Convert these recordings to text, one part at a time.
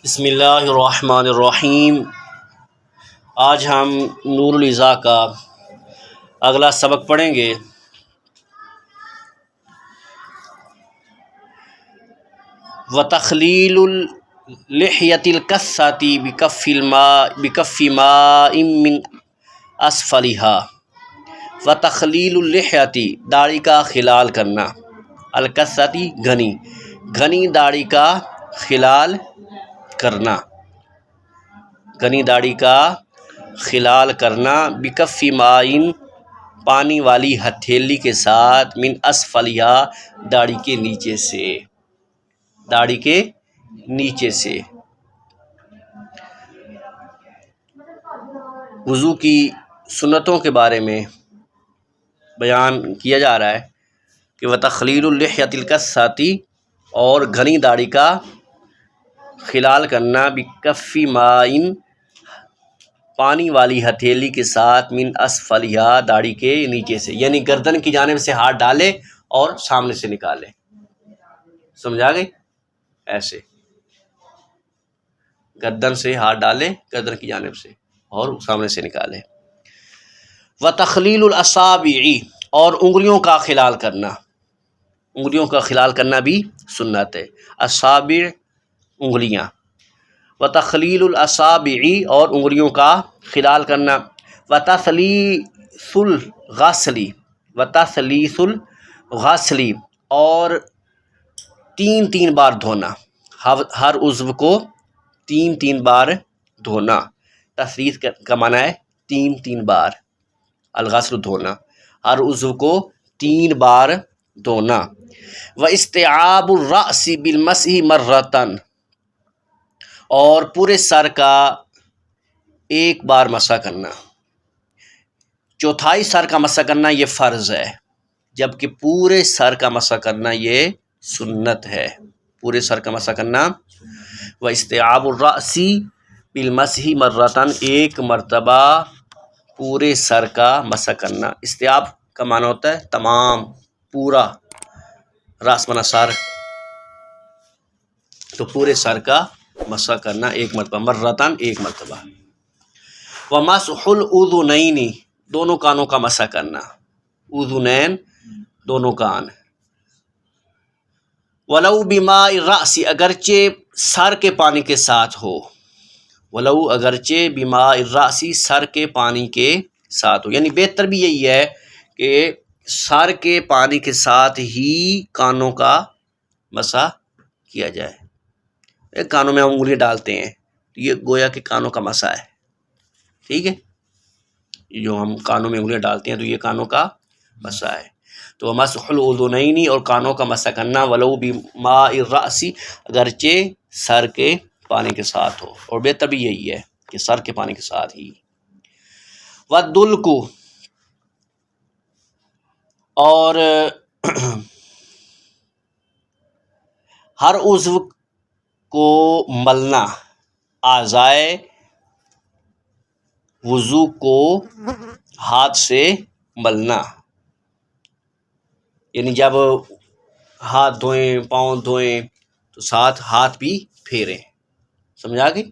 بسم اللہ الرحمن الرحیم۔ آج ہم نور العزا کا اگلا سبق پڑھیں گے۔ وتخلیل اللحیۃ الکثۃ بکف ماء من اسفلها۔ وتخلیل اللحیۃ داڑھی کا خلال کرنا، الکثۃ گھنی داڑھی کا خلال کرنا، گھنی داڑھی کا خلال کرنا، بکف ماء پانی والی ہتھیلی کے ساتھ، من اسفلھا داڑھی کے نیچے سے، داڑھی کے نیچے سے۔ وضو کی سنتوں کے بارے میں بیان کیا جا رہا ہے کہ وتخلیل اللحیۃ الکثۃ، اور گھنی داڑھی کا خلال کرنا، بکف ماء پانی والی ہتھیلی کے ساتھ، من اسفلھا داڑھی کے نیچے سے، یعنی گردن کی جانب سے ہاتھ ڈالے اور سامنے سے نکالے۔ سمجھا گئی؟ ایسے گردن سے ہاتھ ڈالے، گردن کی جانب سے، اور سامنے سے نکالے۔ وتخلیل الاصابع، اور انگلیوں کا خلال کرنا، انگلیوں کا خلال کرنا بھی سنت ہے۔ اصابع انگلیاں، وتخلیل الاصابع، اور انگلیوں کا خلال کرنا۔ وتثلیث الغسل، اور تین بار دھونا، ہر عضو کو تین بار دھونا۔ تثلیث کا معنی ہے تین بار، الغسل دھونا، ہر عضو کو 3 بار دھونا۔ واستعاب الرأس بالمسح مرۃ، اور پورے سر کا ایک بار مسح کرنا، چوتھائی سر کا مسح کرنا یہ فرض ہے، جبکہ پورے سر کا مسح کرنا یہ سنت ہے۔ پورے سر کا مسح کرنا، واستعاب الرأس بالمسح مرۃ، ایک مرتبہ پورے سر کا مسح کرنا۔ استعاب کا معنی ہوتا ہے تمام، پورا، راس معنی سر، تو پورے سر کا مسح کرنا ایک مرتبہ، مرتن ایک مرتبہ۔ ومسح الاذنین، دونوں کانوں کا مسح کرنا، اذنین دونوں کان۔ ولو بماء الرأس، اگرچہ سر کے پانی کے ساتھ ہو، ولو اگرچہ بماء الرأس سر کے پانی کے ساتھ ہو، یعنی بہتر بھی یہی ہے کہ سر کے پانی کے ساتھ ہی کانوں کا مسح کیا جائے۔ کانوں میں ہم انگلی ڈالتے ہیں، یہ گویا کہ کانوں کا مسح ہے، ٹھیک ہے، جو ہم کانوں میں انگلیاں ڈالتے ہیں تو یہ کانوں کا مسح ہے۔ تو مسح الاذنین، اور کانوں کا مسح کرنا، ولو بماء الرأس اگرچہ سر کے پانی کے ساتھ ہو، اور بہتر بھی یہی ہے کہ سر کے پانی کے ساتھ ہی۔ والدلک، اور ہر عضو کو ملنا، اعضائے وضو کو ہاتھ سے ملنا، یعنی جب ہاتھ دھوئیں، پاؤں دھوئیں تو ساتھ ہاتھ بھی پھیریں۔ سمجھا گئی؟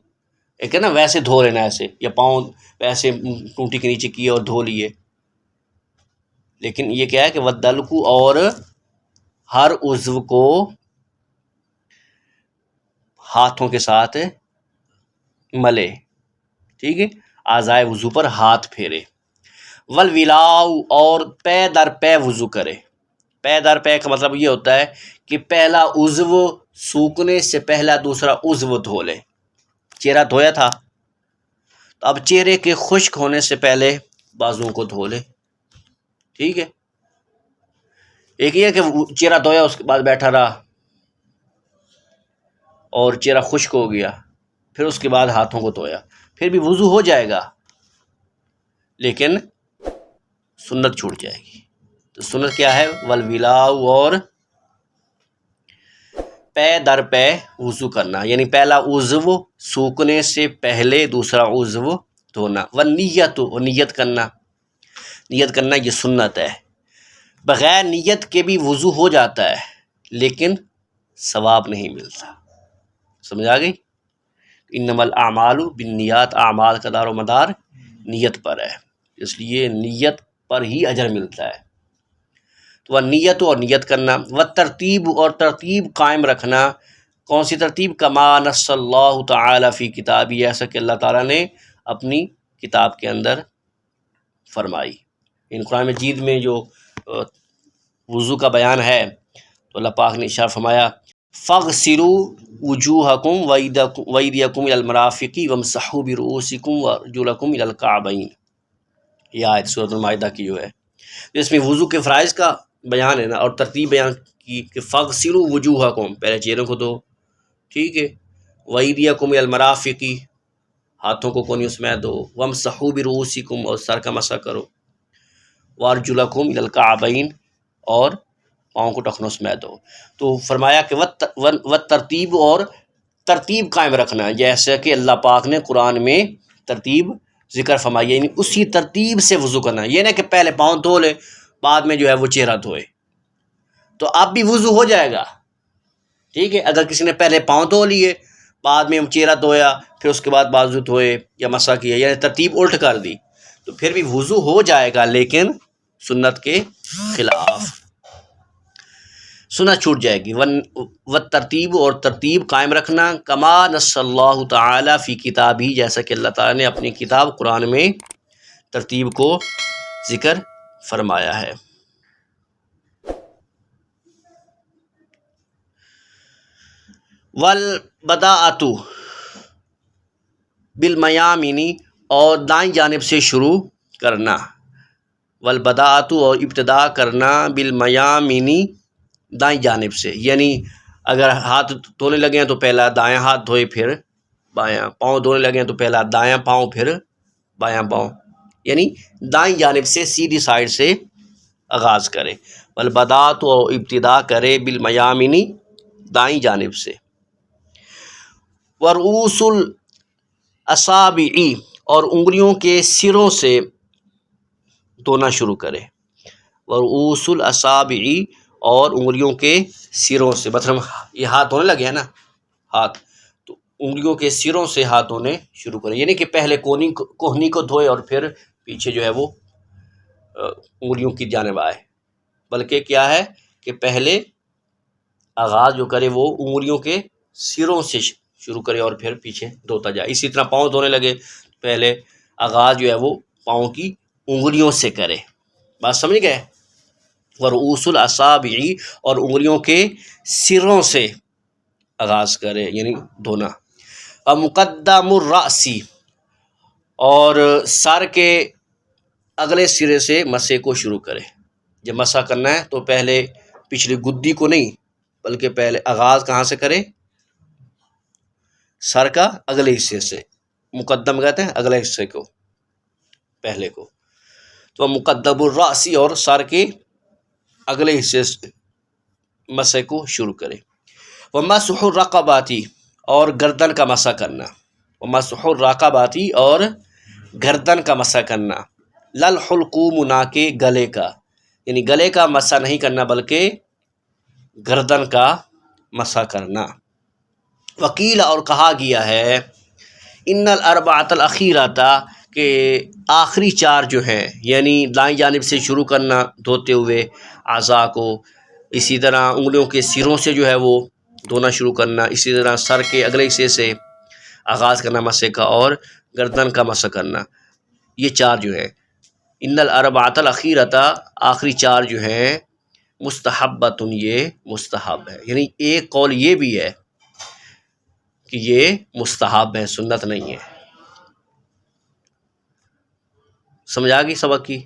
ایک ہے نا ویسے دھو لینا ایسے، یا پاؤں ویسے ٹونٹی کے نیچے کیے اور دھو لیے، لیکن یہ کیا ہے کہ والدلک، اور ہر عضو کو ہاتھوں کے ساتھ ملے، ٹھیک ہے، اعضائے وضو پر ہاتھ پھیرے۔ والولاء، اور پے در پے وضو کرے۔ پے در پے کا مطلب یہ ہوتا ہے کہ پہلا عضو سوکھنے سے پہلا دوسرا عضو دھو لے۔ چہرہ دھویا تھا تو اب چہرے کے خشک ہونے سے پہلے بازوؤں کو دھو لے، ٹھیک ہے۔ ایک یہ کہ چہرہ دھویا اس کے بعد بیٹھا رہا اور چہرہ خشک ہو گیا، پھر اس کے بعد ہاتھوں کو دھویا، پھر بھی وضو ہو جائے گا لیکن سنت چھوٹ جائے گی۔ تو سنت کیا ہے؟ والولاء، اور پے در پے وضو کرنا، یعنی پہلا عضو سوکھنے سے پہلے دوسرا عضو دھونا۔ والنیت، اور نیت کرنا، نیت کرنا یہ سنت ہے۔ بغیر نیت کے بھی وضو ہو جاتا ہے لیکن ثواب نہیں ملتا۔ سمجھ آ گئی؟ انما الاعمال بالنیات، اعمال کا دار و مدار نیت پر ہے، اس لیے نیت پر ہی اجر ملتا ہے۔ تو نیت اور نیت کرنا، و ترتیب اور ترتیب قائم رکھنا، کون سی ترتیب؟ کما نص اللہ تعالیٰ فی کتابی، ایسا کہ اللہ تعالیٰ نے اپنی کتاب کے اندر فرمائی۔ ان قرآن مجید میں جو وضو کا بیان ہے تو اللہ پاک نے ارشاد فرمایا فَاغْسِلُوا وُجُوهَكُمْ وَأَيْدِيَكُمْ إِلَى الْمَرَافِقِ وَامْسَحُوا بِرُؤُوسِكُمْ وَأَرْجُلَكُمْ إِلَى الْكَعْبَيْنِ، یہ آیت سورۃ المائدہ کی جو ہے، اس میں وضو کے فرائض کا بیان ہے نا، اور ترتیب بیان کی کہ فَاغْسِلُوا وُجُوهَكُمْ، پہلے چہروں کو دھو، ٹھیک ہے، وَأَيْدِيَكُمْ إِلَى الْمَرَافِقِ، ہاتھوں کو کونیوں سمیت دھو، وَامْسَحُوا بِرُؤُوسِكُمْ، اور سر کا مسح کرو، وَأَرْجُلَكُمْ إِلَى الْكَعْبَيْنِ، اور پاؤں کو ٹخنوں سمیت دو۔ تو فرمایا کہ و ترتیب اور ترتیب قائم رکھنا، جیسا کہ اللہ پاک نے قرآن میں ترتیب ذکر فرمائی، یعنی اسی ترتیب سے وضو کرنا، یہ نہیں کہ پہلے پاؤں دھو لے بعد میں جو ہے وہ چہرہ دھوئے، تو اب بھی وضو ہو جائے گا، ٹھیک ہے۔ اگر کسی نے پہلے پاؤں دھو لیے بعد میں چہرہ دھویا پھر اس کے بعد بازو دھوئے یا مسح کیا، یعنی ترتیب الٹ کر دی، تو پھر بھی وضو ہو جائے گا، لیکن سنت کے خلاف، سنت چھوٹ جائے گی۔ و ترتیب اور ترتیب قائم رکھنا، کما نص اللہ تعالیٰ فی کتابی، جیسا کہ اللہ تعالیٰ نے اپنی کتاب قرآن میں ترتیب کو ذکر فرمایا ہے۔ والبداءۃ بالمیامن، اور دائیں جانب سے شروع کرنا، والبداءۃ، اور ابتدا کرنا، بالمیامن، دائیں جانب سے، یعنی اگر ہاتھ دھونے لگے ہیں تو پہلا دائیں ہاتھ دھوئے پھر بایاں، پاؤں دھونے لگے ہیں تو پہلا دایاں پاؤں پھر بایاں پاؤں، یعنی دائیں جانب سے سیدھی سائڈ سے آغاز کرے، والبداءۃ، اور ابتدا کرے، بالمیامن، دائیں جانب سے، ورؤوس الاصابع، اور انگلیوں کے سروں سے دھونا شروع کرے، ورؤوس الاصابع، اور انگلیوں کے سروں سے، مطلب یہ ہاتھ دھونے لگے ہیں نا، ہاتھ تو انگلیوں کے سروں سے ہاتھ دھونے شروع کریں، یعنی کہ پہلے کوہنی کو دھوئے اور پھر پیچھے جو ہے وہ انگلیوں کی جانب آئے، بلکہ کیا ہے کہ پہلے آغاز جو کرے وہ انگلیوں کے سروں سے شروع کرے اور پھر پیچھے دھوتا جائے۔ اسی طرح پاؤں دھونے لگے پہلے آغاز جو ہے وہ پاؤں کی انگلیوں سے کرے، بات سمجھ گئے؟ ورؤوس الاصابع، اور انگلیوں کے سروں سے آغاز کرے یعنی دھونا، اور مقدم الرأس، اور سر کے اگلے سرے سے مسح کو شروع کرے، جب مسح کرنا ہے تو پہلے پچھلی گدی کو نہیں بلکہ پہلے آغاز کہاں سے کرے؟ سر کا اگلے حصے سے، مقدم کہتے ہیں اگلے حصے کو، پہلے کو، تو مقدم الرأس، اور سر کے اگلے حصے سے مسح کو شروع کرے، ومسح الرقبات، اور گردن کا مسح کرنا، ومسح الرقبات، اور گردن کا مسح کرنا، للحلقوم، نہ کہ گلے کا، یعنی گلے کا مسح نہیں کرنا بلکہ گردن کا مسح کرنا۔ وکیل، اور کہا گیا ہے، ان الاربعۃ الاخیرۃ، کہ آخری چار جو ہیں، یعنی دائیں جانب سے شروع کرنا دھوتے ہوئے اعضاء کو، اسی طرح انگلیوں کے سروں سے جو ہے وہ دھونا شروع کرنا، اسی طرح سر کے اگلے حصے سے آغاز کرنا مسح کا، اور گردن کا مسح کرنا، یہ چار جو ہے، ان الاربعۃ الاخیرۃ، آخری چار جو ہیں، مستحبۃ، یہ مستحب ہے، یعنی ایک قول یہ بھی ہے کہ یہ مستحب ہے، سنت نہیں ہے۔ سمجھ آ گئی سبق کی؟